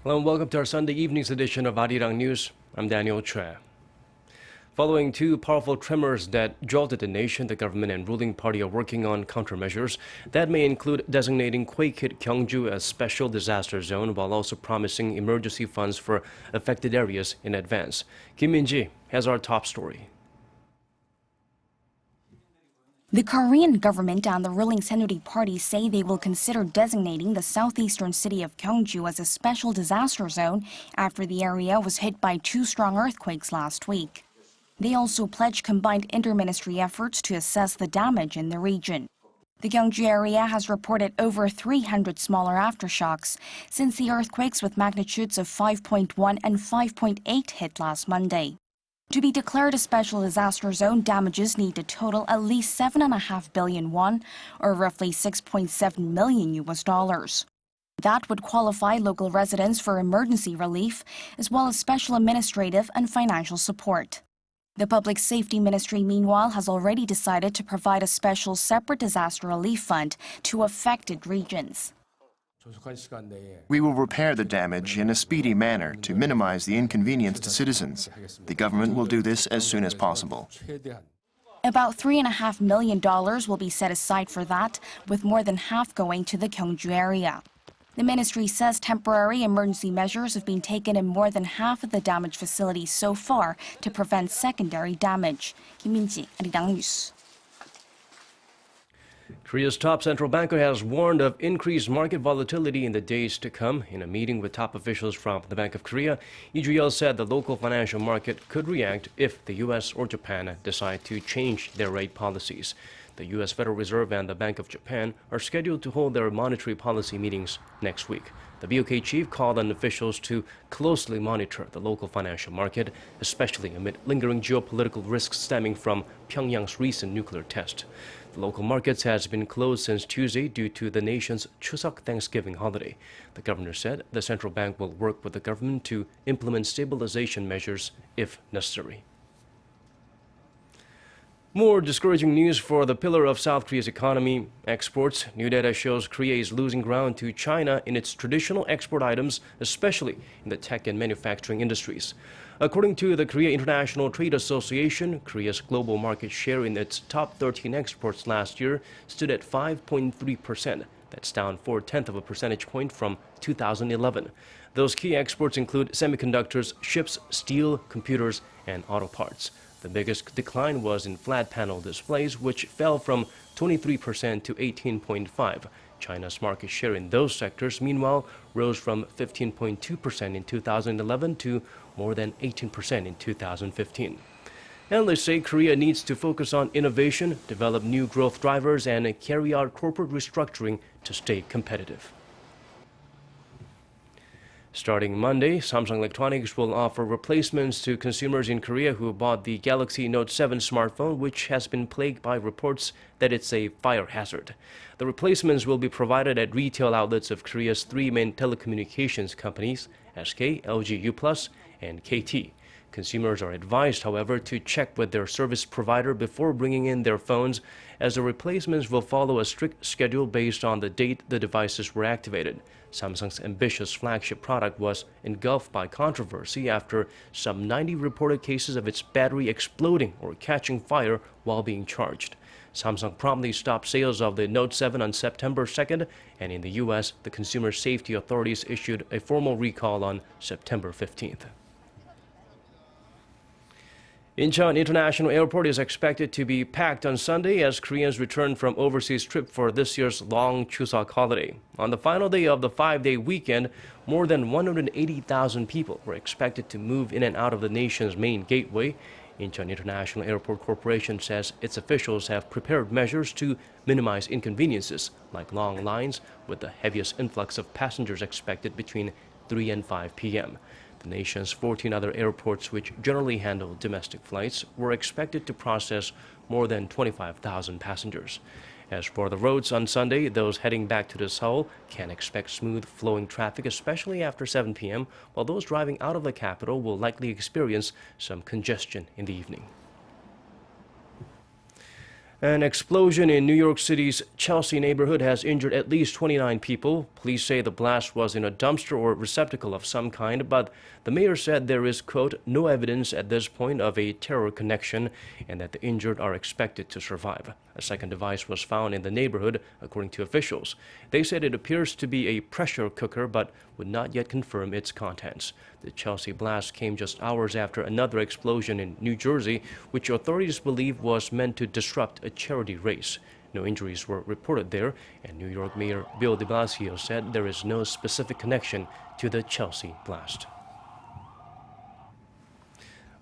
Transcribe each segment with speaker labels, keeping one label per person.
Speaker 1: Hello and welcome to our Sunday evening's edition of Arirang News. I'm Daniel Choi. Following two powerful tremors that jolted the nation, the government and ruling party are working on countermeasures that may include designating quake-hit Gyeongju as special disaster zone while also promising emergency funds for affected areas in advance. Kim Min-ji has our top story.
Speaker 2: The Korean government and the ruling Saenuri party say they will consider designating the southeastern city of Gyeongju as a special disaster zone after the area was hit by two strong earthquakes last week. They also pledged combined inter-ministry efforts to assess the damage in the region. The Gyeongju area has reported over 300 smaller aftershocks since the earthquakes with magnitudes of 5.1 and 5.8 hit last Monday. To be declared a special disaster zone, damages need to total at least 7.5 billion won, or roughly $6.7 million. That would qualify local residents for emergency relief, as well as special administrative and financial support. The Public Safety Ministry, meanwhile, has already decided to provide a special separate disaster relief fund to affected regions.
Speaker 3: We will repair the damage in a speedy manner to minimize the inconvenience to citizens. The government will do this as soon as possible.
Speaker 2: About $3.5 million will be set aside for that, with more than half going to the Gyeongju area. The ministry says temporary emergency measures have been taken in more than half of the damaged facilities so far to prevent secondary damage. Kim Min-ji, Arirang News.
Speaker 1: Korea's top central banker has warned of increased market volatility in the days to come. In a meeting with top officials from the Bank of Korea, Lee Ju-yeol said the local financial market could react if the U.S. or Japan decide to change their rate policies. The U.S. Federal Reserve and the Bank of Japan are scheduled to hold their monetary policy meetings next week. The BOK chief called on officials to closely monitor the local financial market, especially amid lingering geopolitical risks stemming from Pyongyang's recent nuclear test. The local markets has been closed since Tuesday due to the nation's Chuseok Thanksgiving holiday. The governor said the central bank will work with the government to implement stabilization measures if necessary. More discouraging news for the pillar of South Korea's economy, exports. New data shows Korea is losing ground to China in its traditional export items, especially in the tech and manufacturing industries. According to the Korea International Trade Association, Korea's global market share in its top 13 exports last year stood at 5.3%. That's down 0.4 of a percentage point from 2011. Those key exports include semiconductors, ships, steel, computers, and auto parts. The biggest decline was in flat panel displays, which fell from 23% to 18.5%. China's market share in those sectors, meanwhile, rose from 15.2% in 2011 to more than 18% in 2015. Analysts say Korea needs to focus on innovation, develop new growth drivers, and carry out corporate restructuring to stay competitive. Starting Monday, Samsung Electronics will offer replacements to consumers in Korea who bought the Galaxy Note 7 smartphone, which has been plagued by reports that it's a fire hazard. The replacements will be provided at retail outlets of Korea's three main telecommunications companies, SK, LG U+, and KT. Consumers are advised, however, to check with their service provider before bringing in their phones, as the replacements will follow a strict schedule based on the date the devices were activated. Samsung's ambitious flagship product was engulfed by controversy after some 90 reported cases of its battery exploding or catching fire while being charged. Samsung promptly stopped sales of the Note 7 on September 2nd, and in the U.S., the consumer safety authorities issued a formal recall on September 15th. Incheon International Airport is expected to be packed on Sunday as Koreans return from overseas trip for this year's long Chuseok holiday. On the final day of the 5-day weekend, more than 180,000 people were expected to move in and out of the nation's main gateway. Incheon International Airport Corporation says its officials have prepared measures to minimize inconveniences, like long lines, with the heaviest influx of passengers expected between 3 and 5 p.m. The nation's 14 other airports, which generally handle domestic flights, were expected to process more than 25,000 passengers. As for the roads on Sunday, those heading back to the Seoul can expect smooth flowing traffic, especially after 7 p.m., while those driving out of the capital will likely experience some congestion in the evening. An explosion in New York City's Chelsea neighborhood has injured at least 29 people. Police say the blast was in a dumpster or receptacle of some kind, but the mayor said there is, quote, no evidence at this point of a terror connection and that the injured are expected to survive. A second device was found in the neighborhood, according to officials. They said it appears to be a pressure cooker, but would not yet confirm its contents. The Chelsea blast came just hours after another explosion in New Jersey, which authorities believe was meant to disrupt a charity race. No injuries were reported there, and New York Mayor Bill de Blasio said there is no specific connection to the Chelsea blast.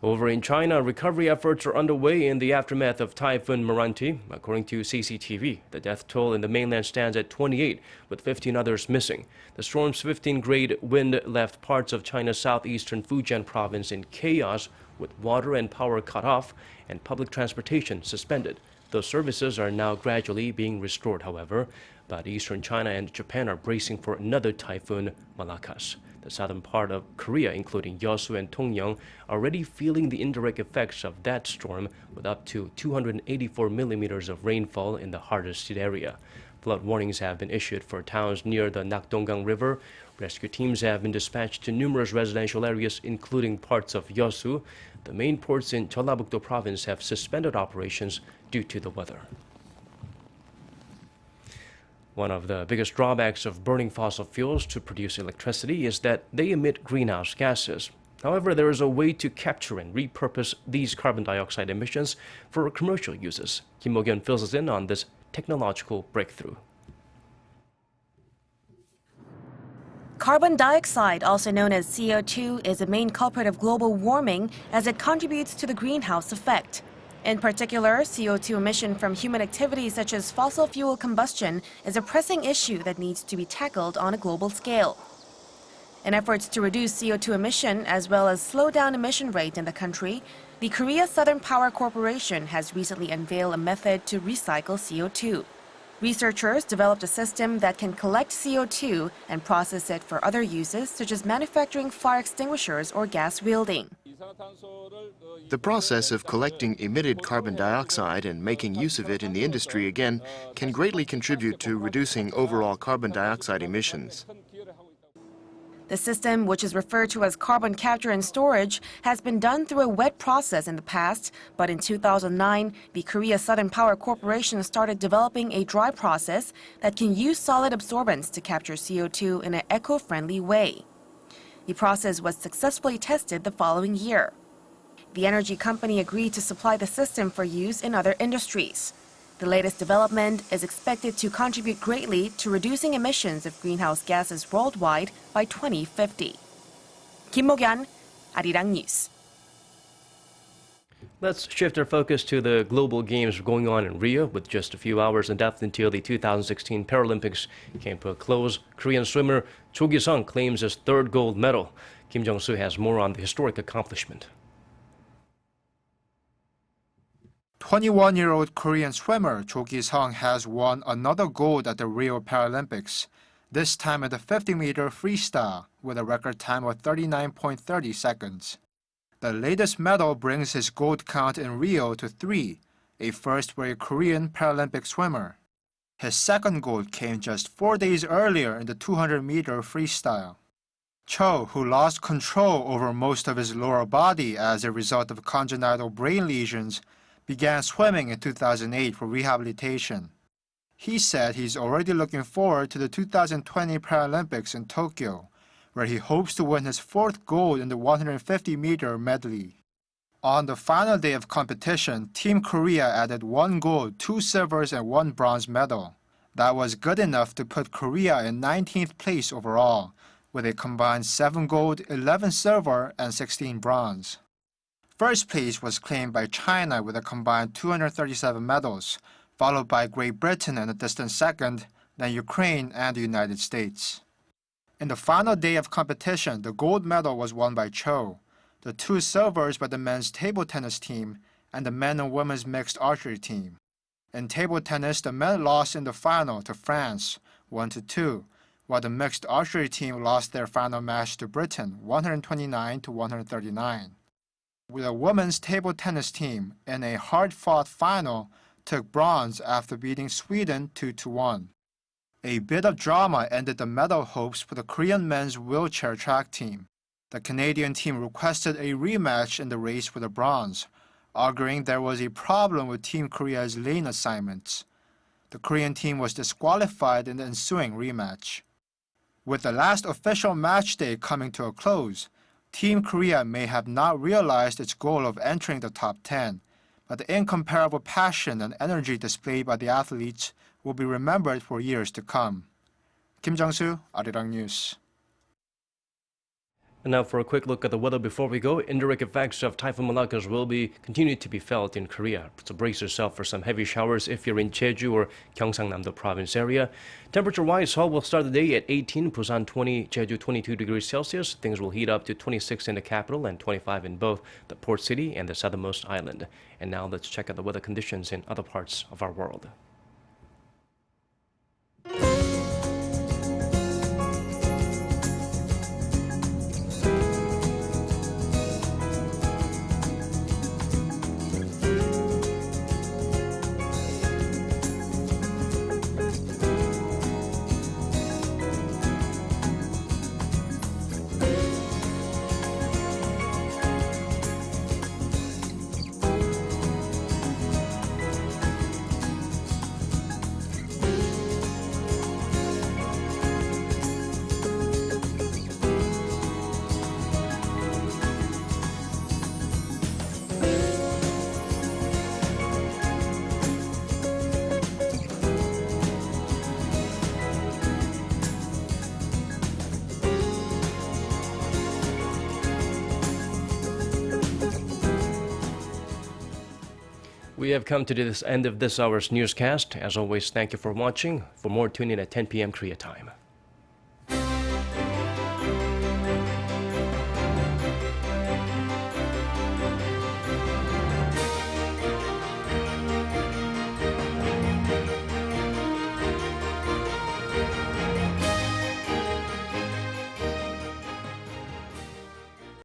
Speaker 1: Over in China, recovery efforts are underway in the aftermath of Typhoon Miranti. According to CCTV, the death toll in the mainland stands at 28, with 15 others missing. The storm's 15-grade wind left parts of China's southeastern Fujian province in chaos, with water and power cut off and public transportation suspended. Those services are now gradually being restored, however, but eastern China and Japan are bracing for another typhoon, Malakas. The southern part of Korea, including Yeosu and Dongyang, are already feeling the indirect effects of that storm, with up to 284 millimeters of rainfall in the hardest hit area. Flood warnings have been issued for towns near the Nakdonggang River. Rescue teams have been dispatched to numerous residential areas, including parts of Yeosu. The main ports in Jeollabuk-do province have suspended operations due to the weather. One of the biggest drawbacks of burning fossil fuels to produce electricity is that they emit greenhouse gases. However, there is a way to capture and repurpose these carbon dioxide emissions for commercial uses. Kim Mo-kyun fills us in on this technological breakthrough.
Speaker 4: Carbon dioxide, also known as CO2, is a main culprit of global warming as it contributes to the greenhouse effect. In particular, CO2 emission from human activities such as fossil fuel combustion is a pressing issue that needs to be tackled on a global scale. In efforts to reduce CO2 emission as well as slow down emission rate in the country, the Korea Southern Power Corporation has recently unveiled a method to recycle CO2. Researchers developed a system that can collect CO2 and process it for other uses such as manufacturing fire extinguishers or gas welding.
Speaker 3: The process of collecting emitted carbon dioxide and making use of it in the industry again can greatly contribute to reducing overall carbon dioxide emissions.
Speaker 4: The system, which is referred to as carbon capture and storage, has been done through a wet process in the past, but in 2009, the Korea Southern Power Corporation started developing a dry process that can use solid absorbents to capture CO2 in an eco-friendly way. The process was successfully tested the following year. The energy company agreed to supply the system for use in other industries. The latest development is expected to contribute greatly to reducing emissions of greenhouse gases worldwide by 2050. Kim Mo-kyun, Arirang News.
Speaker 1: Let's shift our focus to the global games going on in Rio. With just a few hours left until the 2016 Paralympics came to a close, Korean swimmer Cho Gi-sung claims his third gold medal. Kim Jong-soo has more on the historic accomplishment.
Speaker 5: 21-year-old Korean swimmer Cho Gi-sung has won another gold at the Rio Paralympics, this time at the 50-meter freestyle with a record time of 39.30 seconds. The latest medal brings his gold count in Rio to 3, a first for a Korean Paralympic swimmer. His second gold came just 4 days earlier in the 200-meter freestyle. Cho, who lost control over most of his lower body as a result of congenital brain lesions, began swimming in 2008 for rehabilitation. He said he's already looking forward to the 2020 Paralympics in Tokyo, where he hopes to win his fourth gold in the 150-meter medley. On the final day of competition, Team Korea added 1 gold, 2 silvers, and 1 bronze medal. That was good enough to put Korea in 19th place overall, with a combined 7 gold, 11 silver, and 16 bronze. First place was claimed by China with a combined 237 medals, followed by Great Britain in a distant second, then Ukraine and the United States. In the final day of competition, the gold medal was won by Cho, the 2 silvers by the men's table tennis team, and the men and women's mixed archery team. In table tennis, the men lost in the final to France, 1-2, while the mixed archery team lost their final match to Britain, 129-139. With the women's table tennis team in a hard-fought final, took bronze after beating Sweden 2-1. A bit of drama ended the medal hopes for the Korean men's wheelchair track team. The Canadian team requested a rematch in the race for the bronze, arguing there was a problem with Team Korea's lane assignments. The Korean team was disqualified in the ensuing rematch. With the last official match day coming to a close, Team Korea may have not realized its goal of entering the top 10, but the incomparable passion and energy displayed by the athletes will be remembered for years to come. Kim Jung-soo, Arirang News.
Speaker 1: And now for a quick look at the weather before we go. Indirect effects of Typhoon Miranti will continue to be felt in Korea. So brace yourself for some heavy showers if you're in Jeju or Gyeongsangnam-do province area. Temperature-wise, Seoul will start the day at 18, Busan 20, Jeju 22 degrees Celsius. Things will heat up to 26 in the capital and 25 in both the port city and the southernmost island. And now let's check out the weather conditions in other parts of our world. We have come to the end of this hour's newscast. As always, thank you for watching. For more, tune in at 10 p.m. Korea time.